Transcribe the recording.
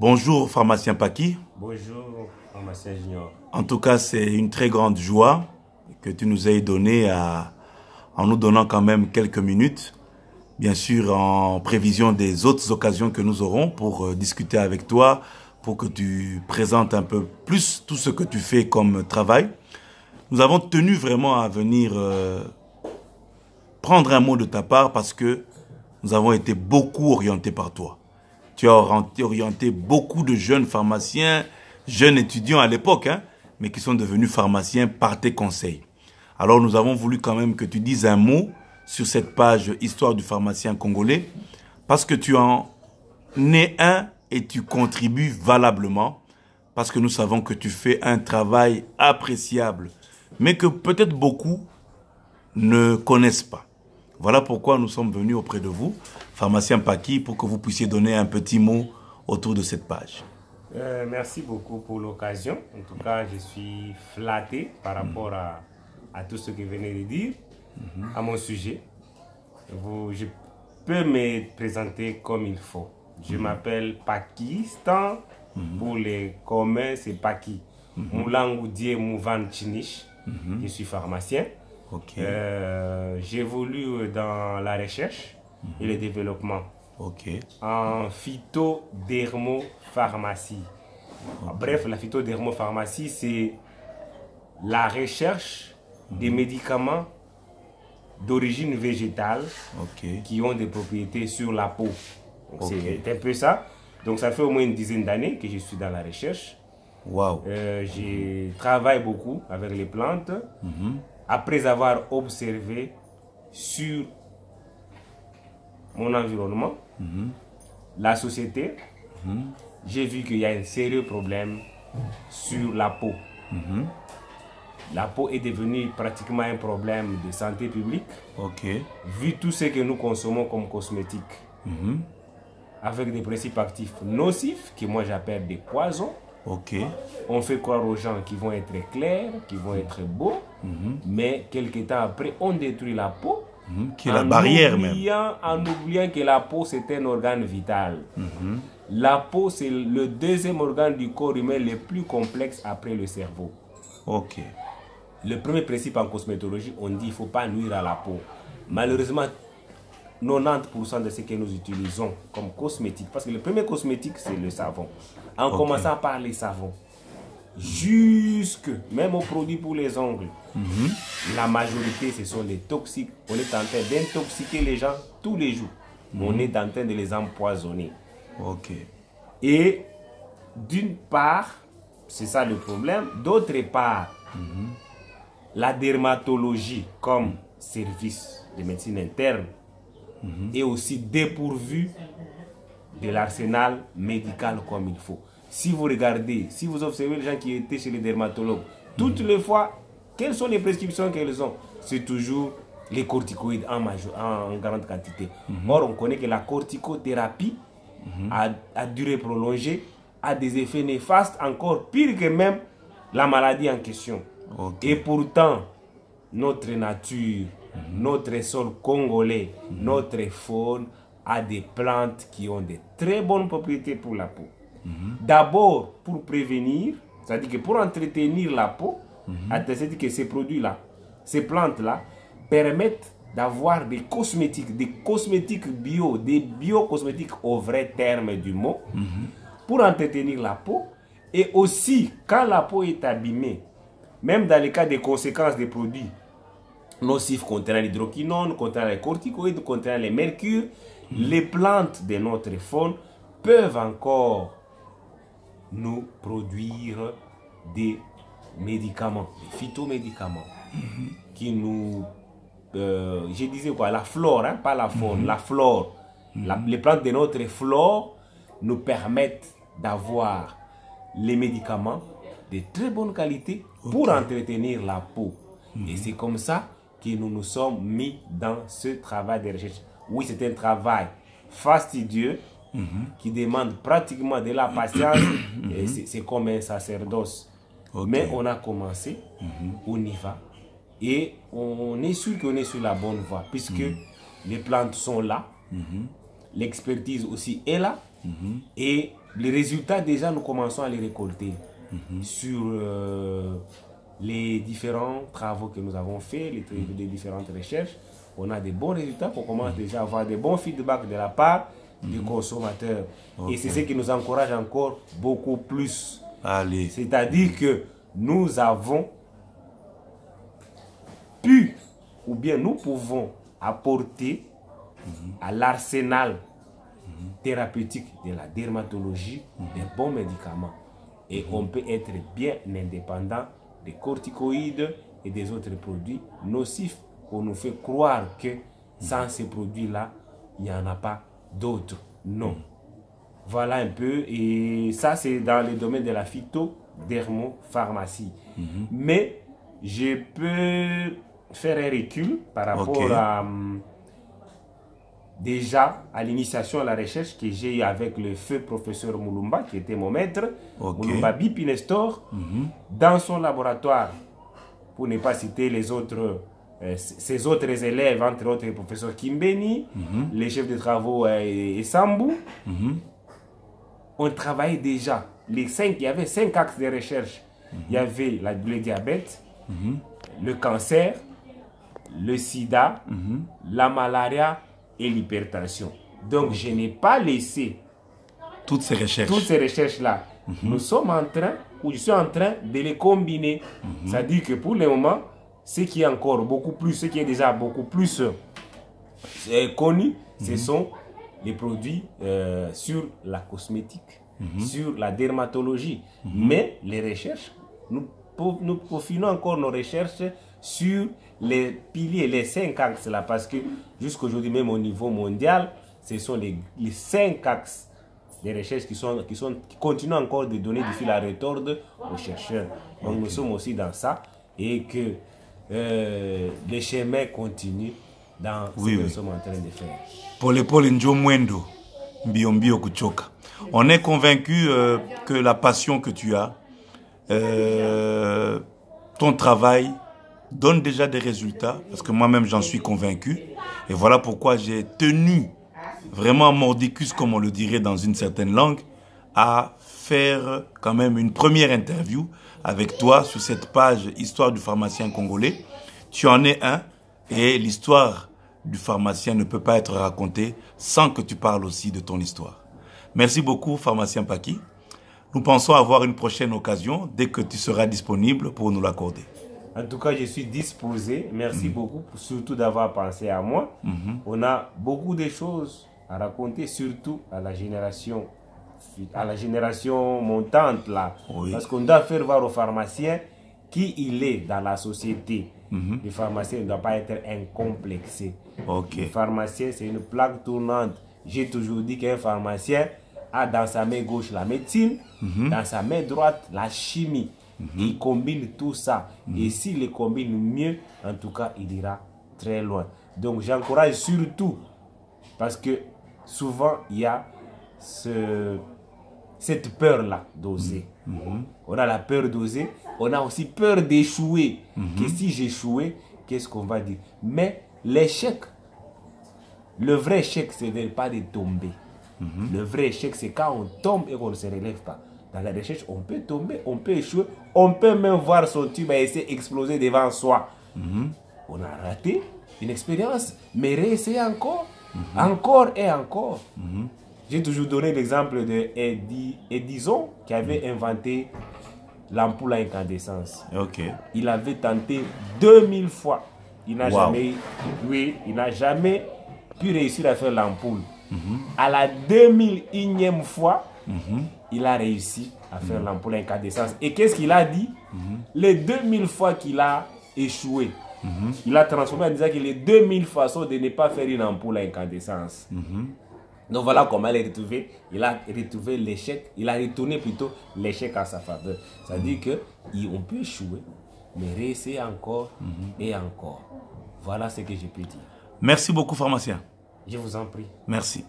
Bonjour pharmacien Paki. Bonjour pharmacien Junior. En tout cas, c'est une très grande joie que tu nous aies donné en nous donnant quand même quelques minutes, bien sûr en prévision des autres occasions que nous aurons pour discuter avec toi, pour que tu présentes un peu plus tout ce que tu fais comme travail. Nous avons tenu vraiment à venir prendre un mot de ta part parce que nous avons été beaucoup orientés par toi. Tu as orienté beaucoup de jeunes pharmaciens, jeunes étudiants à l'époque, hein, mais qui sont devenus pharmaciens par tes conseils. Alors nous avons voulu quand même que tu dises un mot sur cette page Histoire du pharmacien congolais, parce que tu en es un et tu contribues valablement, parce que nous savons que tu fais un travail appréciable, mais que peut-être beaucoup ne connaissent pas. Voilà pourquoi nous sommes venus auprès de vous, pharmacien Paki, pour que vous puissiez donner un petit mot autour de cette page. Merci beaucoup pour l'occasion. En tout cas, je suis flatté par rapport à tout ce que vous venez de dire à mon sujet. Je peux me présenter comme il faut. Je m'appelle Pakistan. Pour les communs, c'est Paki. Moulangu Die Mouvan Chinish. Je suis pharmacien. Okay. J'évolue dans la recherche et le développement en phytodermopharmacie. Bref, la phytodermopharmacie, c'est la recherche des médicaments d'origine végétale qui ont des propriétés sur la peau. C'est un peu ça. Donc ça fait au moins une dizaine d'années que je suis dans la recherche. Wow. Je travaille beaucoup avec les plantes. Après avoir observé sur mon environnement, la société, j'ai vu qu'il y a un sérieux problème sur la peau. La peau est devenue pratiquement un problème de santé publique, vu tout ce que nous consommons comme cosmétiques, avec des principes actifs nocifs, que moi j'appelle des poisons. On fait croire aux gens qu'ils vont être clairs, qu'ils vont être beaux, mais quelques temps après, on détruit la peau. Qui est la barrière en oubliant que la peau, c'est un organe vital. La peau, c'est le deuxième organe du corps humain le plus complexe après le cerveau. Le premier principe en cosmétologie, on dit qu'il ne faut pas nuire à la peau. Malheureusement, 90% de ce que nous utilisons comme cosmétique, parce que le premier cosmétique, c'est le savon. En commençant par les savons, jusque même aux produits pour les ongles, la majorité, ce sont les toxiques. On est en train d'intoxiquer les gens tous les jours. On est en train de les empoisonner. Et d'une part, c'est ça le problème. D'autre part, la dermatologie comme service de médecine interne est aussi dépourvue de l'arsenal médical comme il faut. Si vous regardez, si vous observez les gens qui étaient chez les dermatologues, toutes les fois, quelles sont les prescriptions qu'elles ont? C'est toujours les corticoïdes en grande quantité. Or, on connaît que la corticothérapie à durée prolongée a des effets néfastes, encore pire que même la maladie en question. Et pourtant, notre nature, notre sol congolais, notre faune a des plantes qui ont de très bonnes propriétés pour la peau. D'abord, pour prévenir, c'est-à-dire que pour entretenir la peau, c'est-à-dire que ces produits-là, ces plantes-là, permettent d'avoir des cosmétiques bio, des biocosmétiques au vrai terme du mot, pour entretenir la peau. Et aussi, quand la peau est abîmée, même dans le cas des conséquences des produits nocifs contenant l'hydroquinone, contenant les corticoïdes, contenant les mercures, les plantes de notre faune peuvent encore nous produire des médicaments, des phytomédicaments qui nous... je disais quoi? La flore, hein, pas la faune, la flore. Les plantes de notre flore nous permettent d'avoir les médicaments de très bonne qualité pour entretenir la peau. Et c'est comme ça que nous nous sommes mis dans ce travail de recherche. Oui, c'est un travail fastidieux qui demande pratiquement de la patience. C'est comme un sacerdoce. Mais on a commencé, on y va. Et on est sûr qu'on est sur la bonne voie, puisque les plantes sont là, l'expertise aussi est là, Et les résultats, déjà, nous commençons à les récolter sur les différents travaux que nous avons faits, les différentes recherches. On a des bons résultats, on commence déjà à avoir des bons feedbacks de la part du consommateur. Et c'est ce qui nous encourage encore beaucoup plus. C'est-à-dire que nous avons pu, ou bien nous pouvons apporter à l'arsenal thérapeutique de la dermatologie des bons médicaments. Et on peut être bien indépendant des corticoïdes et des autres produits nocifs qu'on nous fait croire que sans ces produits-là, il n'y en a pas d'autres. Non. Voilà un peu. Et ça, c'est dans le domaine de la phytodermopharmacie. Mais je peux faire un recul par rapport à déjà à l'initiation à la recherche que j'ai eu avec le feu professeur Moulumba, qui était mon maître, Moulumba Bipi Nestor, dans son laboratoire, pour ne pas citer les autres, ses autres élèves, entre autres le professeur Kimbeni, les chefs de travaux et Sambou. On travaillait déjà, il y avait 5 axes de recherche. Il y avait le diabète, le cancer, le sida, la malaria et l'hypertension. Donc, je n'ai pas laissé toutes ces recherches-là. Nous sommes en train, ou je suis en train de les combiner. C'est-à-dire que pour le moment, ce qui est encore beaucoup plus, ce qui est déjà beaucoup plus connu, ce sont les produits sur la cosmétique, sur la dermatologie. Mais les recherches, nous peaufinons encore nos recherches sur les piliers, les 5 axes là, parce que jusqu'aujourd'hui, même au niveau mondial, ce sont les 5 axes des recherches qui continuent encore de donner du fil à retordre aux chercheurs. Donc nous sommes aussi dans ça et que les chemins continuent dans ce que nous sommes en train de faire. On est convaincu que la passion que tu as, ton travail donne déjà des résultats, parce que moi-même j'en suis convaincu. Et voilà pourquoi j'ai tenu vraiment mordicus, comme on le dirait dans une certaine langue, à faire quand même une première interview avec toi sur cette page Histoire du pharmacien congolais. Tu en es un, et l'histoire du pharmacien ne peut pas être racontée sans que tu parles aussi de ton histoire. Merci beaucoup, pharmacien Paki. Nous pensons avoir une prochaine occasion dès que tu seras disponible pour nous l'accorder. En tout cas, je suis disposé. Merci beaucoup, surtout d'avoir pensé à moi. On a beaucoup de choses à raconter, surtout à la génération montante là. Parce qu'on doit faire voir aux pharmaciens qui il est dans la société. Le pharmacien ne doit pas être incomplexé. Le pharmacien, c'est une plaque tournante. J'ai toujours dit qu'un pharmacien a dans sa main gauche la médecine, dans sa main droite la chimie. Il combine tout ça. Et s'il les combine mieux, en tout cas, il ira très loin. Donc j'encourage surtout, parce que souvent il y a cette peur-là d'oser. On a la peur d'oser, on a aussi peur d'échouer. Que si j'échouais, qu'est-ce qu'on va dire? Mais l'échec, le vrai échec, ce n'est pas de tomber. Le vrai échec, c'est quand on tombe et qu'on ne se relève pas. Dans la recherche, on peut tomber, on peut échouer, on peut même voir son tube essayer d'exploser devant soi. On a raté une expérience, mais réessayer encore, encore et encore. J'ai toujours donné l'exemple de Edison qui avait inventé l'ampoule à incandescence. Il avait tenté 2000 fois. Il n'a jamais, il n'a jamais pu réussir à faire l'ampoule. À la 2001e fois, il a réussi à faire l'ampoule à incandescence. Et qu'est-ce qu'il a dit? Les 2000 fois qu'il a échoué, il a transformé en disant que les 2000 façons de ne pas faire une ampoule à incandescence. Donc voilà comment il a retrouvé l'échec, il a retourné plutôt l'échec à sa faveur. C'est-à-dire qu'on peut échouer, mais réessayer encore et encore. Voilà ce que je peux dire. Merci beaucoup, pharmacien. Je vous en prie. Merci.